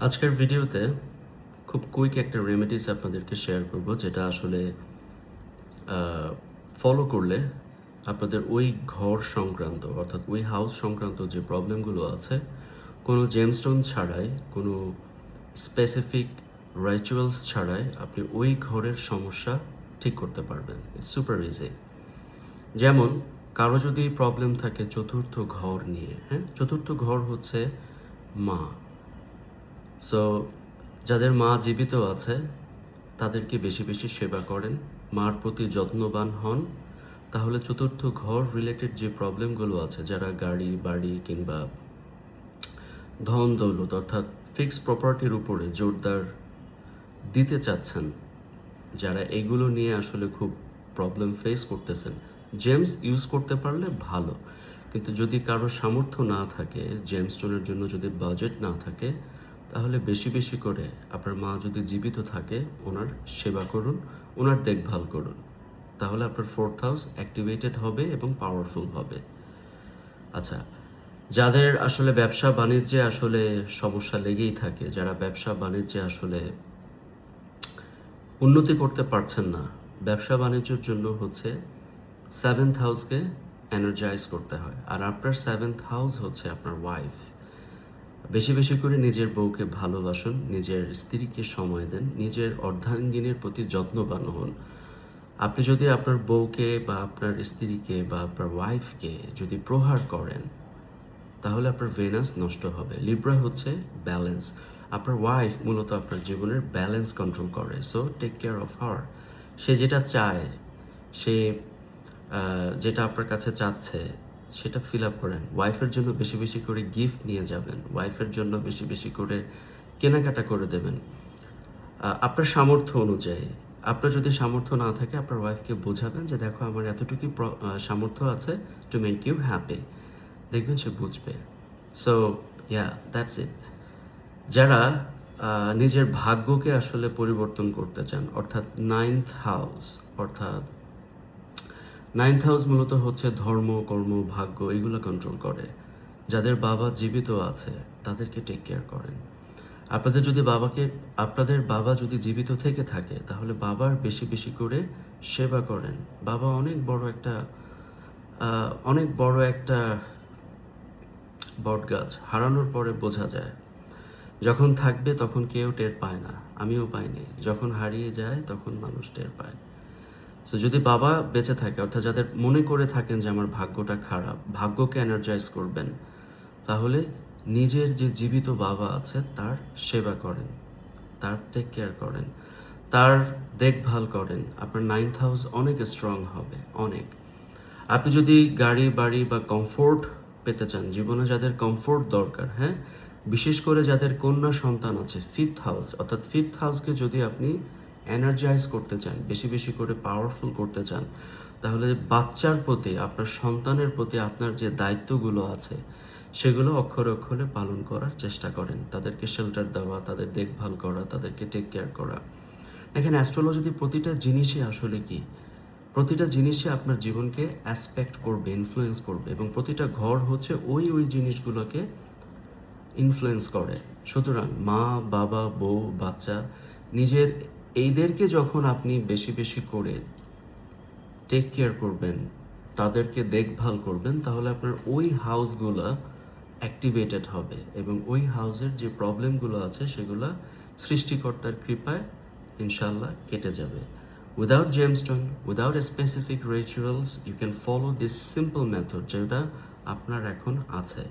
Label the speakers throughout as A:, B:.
A: আজকের ভিডিওতে খুব কুইক একটা রেমেডিস আপনাদেরকে শেয়ার করব, যেটা আসলে ফলো করলে আপনাদের ওই ঘর সংক্রান্ত অর্থাৎ ওই হাউস সংক্রান্ত যে প্রবলেমগুলো আছে, কোনো জেমস্টোন ছাড়াই, কোনো স্পেসিফিক রিচুয়ালস ছাড়াই আপনি ওই ঘরের সমস্যা ঠিক করতে পারবেন। It's super easy. যেমন কারো যদি প্রবলেম থাকে চতুর্থ ঘর নিয়ে, হ্যাঁ, চতুর্থ ঘর হচ্ছে মা। সো যাদের মা জীবিত আছে তাদেরকে বেশি বেশি সেবা করেন, মার প্রতি যত্নবান হন, তাহলে চতুর্থ ঘর রিলেটেড যে প্রবলেমগুলো আছে, যারা গাড়ি বাড়ি কিংবা ধন দৌলত অর্থাৎ ফিক্সড প্রপার্টির উপরে জোরদার দিতে চাচ্ছেন, যারা এগুলো নিয়ে আসলে খুব প্রবলেম ফেস করতেছেন, জেমস ইউজ করতে পারলে ভালো। কিন্তু যদি কারো সামর্থ্য না থাকে, জেমস্টোনের জন্য যদি বাজেট না থাকে, তাহলে বেশি বেশি করে আপনার মা যদি জীবিত থাকে ওনার সেবা করুন, ওনার দেখভাল করুন, তাহলে আপনার ফোর্থ হাউস অ্যাক্টিভেটেড হবে এবং পাওয়ারফুল হবে। আচ্ছা, যাদের আসলে ব্যবসা বাণিজ্যে আসলে সমস্যা লেগেই থাকে, যারা ব্যবসা বাণিজ্যে আসলে উন্নতি করতে পারছেন না, ব্যবসা বাণিজ্যের জন্য হচ্ছে সেভেন্থ হাউসকে এনার্জাইজ করতে হয়। আর আপনার সেভেন্থ হাউস হচ্ছে আপনার ওয়াইফ। বেশি বেশি করে নিজের বউকে ভালোবাসুন, নিজের স্ত্রীকে সময় দেন, নিজের অর্ধাঙ্গিনীর প্রতি যত্নবান হন। আপনি যদি আপনার বউকে বা আপনার স্ত্রীকে বা আপনার ওয়াইফকে যদি প্রহার করেন, তাহলে আপনার ভেনাস নষ্ট হবে। লিব্রা হচ্ছে ব্যালেন্স। আপনার ওয়াইফ মূলত আপনার জীবনের ব্যালেন্স কন্ট্রোল করে। So take care of her. সে যেটা চায়, সে যেটা আপনার কাছে চাচ্ছে, সেটা ফিল আপ করেন। ওয়াইফের জন্য বেশি বেশি করে গিফট নিয়ে যাবেন, ওয়াইফের জন্য বেশি বেশি করে কেনাকাটা করে দেবেন আপনার সামর্থ্য অনুযায়ী। আপনার যদি সামর্থ্য না থাকে, আপনার ওয়াইফকে বোঝাবেন যে দেখো আমার এতটুকু সামর্থ্য আছে টু মেক ইউ হ্যাপি। দেখবেন সে বুঝবে। So yeah, that's it. যারা নিজের ভাগ্যকে আসলে পরিবর্তন করতে চান, অর্থাৎ নাইন্থ হাউস, অর্থাৎ নাইন্থ হাউস মূলত হচ্ছে ধর্ম, কর্ম, ভাগ্য, এগুলো কন্ট্রোল করে। যাদের বাবা জীবিত আছে তাদেরকে টেক কেয়ার করেন। আপনাদের বাবা যদি জীবিত থেকে থাকে, তাহলে বাবার বেশি বেশি করে সেবা করেন। বাবা অনেক বড় একটা বটগাছ, হারানোর পরে বোঝা যায়। যখন থাকবে তখন কেউ টের পায় না, আমিও পাইনি। যখন হারিয়ে যায় তখন মানুষ টের পায়। সো যদি বাবা বেঁচে থাকে, অর্থাৎ যাদের মনে করে থাকেন যে আমার ভাগ্যটা খারাপ, ভাগ্যকে এনার্জাইজ করবেন, তাহলে নিজের যে জীবিত বাবা আছে তার সেবা করেন, তার টেক কেয়ার করেন, তার দেখভাল করেন। আপনার নাইন্থ হাউস অনেক স্ট্রং হবে, অনেক। আপনি যদি গাড়ি বাড়ি বা কমফোর্ট পেতে চান, জীবনে যাদের কমফোর্ট দরকার, হ্যাঁ, বিশেষ করে যাদের কন্যা সন্তান আছে, ফিফথ হাউস, অর্থাৎ ফিফথ হাউসকে যদি আপনি এনার্জাইজ করতে চান, বেশি বেশি করে পাওয়ারফুল করতে চান, তাহলে বাচ্চার প্রতি, আপনার সন্তানের প্রতি আপনার যে দায়িত্বগুলো আছে, সেগুলো অক্ষরে অক্ষরে পালন করার চেষ্টা করেন। তাদেরকে শেল্টার দেওয়া, তাদের দেখভাল করা, তাদেরকে টেক কেয়ার করা। দেখেন, অ্যাস্ট্রোলজিতে প্রতিটা জিনিসই আসলে কি, প্রতিটা জিনিসই আপনার জীবনকে অ্যাসপেক্ট করবে, ইনফ্লুয়েন্স করবে, এবং প্রতিটা ঘর হচ্ছে ওই জিনিসগুলোকে ইনফ্লুয়েন্স করে। সুতরাং মা, বাবা, বউ, বাচ্চা, নিজের এইদেরকে যখন আপনি বেশি বেশি করে টেক কেয়ার করবেন, তাদেরকে দেখভাল করবেন, তাহলে আপনার ওই হাউসগুলো অ্যাক্টিভেটেড হবে এবং ওই হাউসের যে প্রবলেমগুলো আছে সেগুলো সৃষ্টিকর্তার কৃপায় ইনশাল্লাহ কেটে যাবে। Without gemstone, without specific rituals, you can follow this simple method যেটা আপনার এখন আছে।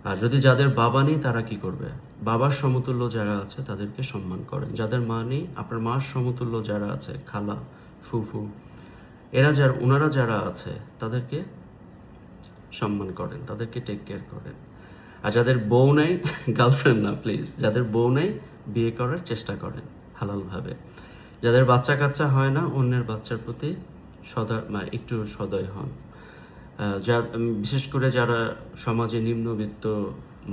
A: আর যদি যাদের বাবা নেই, তারা কি করবে? বাবার সমতুল্য যারা আছে তাদেরকে সম্মান করেন। যাদের মা নেই, আপনার মার সমতুল্য যারা আছে, খালা, ফুফু, ওনারা যারা আছে তাদেরকে সম্মান করেন, তাদেরকে টেক কেয়ার করেন। আর যাদের বউ নেই, গার্লফ্রেন্ড না প্লিজ, যাদের বউ নেই বিয়ে করার চেষ্টা করেন হালালভাবে। যাদের বাচ্চা কাচ্চা হয় না, অন্যের বাচ্চার প্রতি একটু সদয় হন। বিশেষ করে যারা সমাজে নিম্নবিত্ত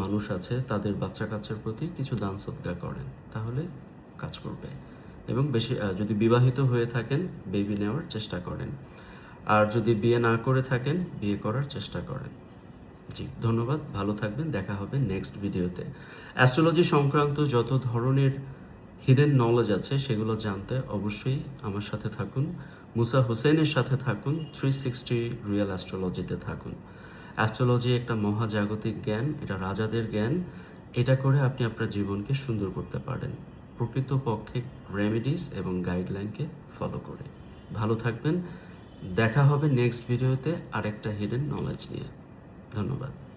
A: মানুষ আছে, তাদের বাচ্চা কাচ্চার প্রতি কিছু দান সদকা করেন, তাহলে কাজ করবে। এবং যদি বিবাহিত হয়ে থাকেন, বেবি নেওয়ার চেষ্টা করেন। আর যদি বিয়ে না করে থাকেন, বিয়ে করার চেষ্টা করেন। জি, ধন্যবাদ। ভালো থাকবেন। দেখা হবে নেক্সট ভিডিওতে। অ্যাস্ট্রোলজি সংক্রান্ত যত ধরনের হিডেন নলেজ আছে সেগুলো জানতে অবশ্যই আমার সাথে থাকুন। মুসা হোসেনের সাথে থাকুন। 360 রিয়েল অ্যাস্ট্রোলজিতে থাকুন। অ্যাস্ট্রোলজি একটা মহাজাগতিক জ্ঞান, এটা রাজাদের জ্ঞান। এটা করে আপনি আপনার জীবনকে সুন্দর করতে পারেন। প্রকৃতপক্ষে রেমেডিস এবং গাইডলাইনকে ফলো করে। ভালো থাকবেন। দেখা হবে নেক্সট ভিডিওতে আরেকটা হিডেন নলেজ নিয়ে। ধন্যবাদ।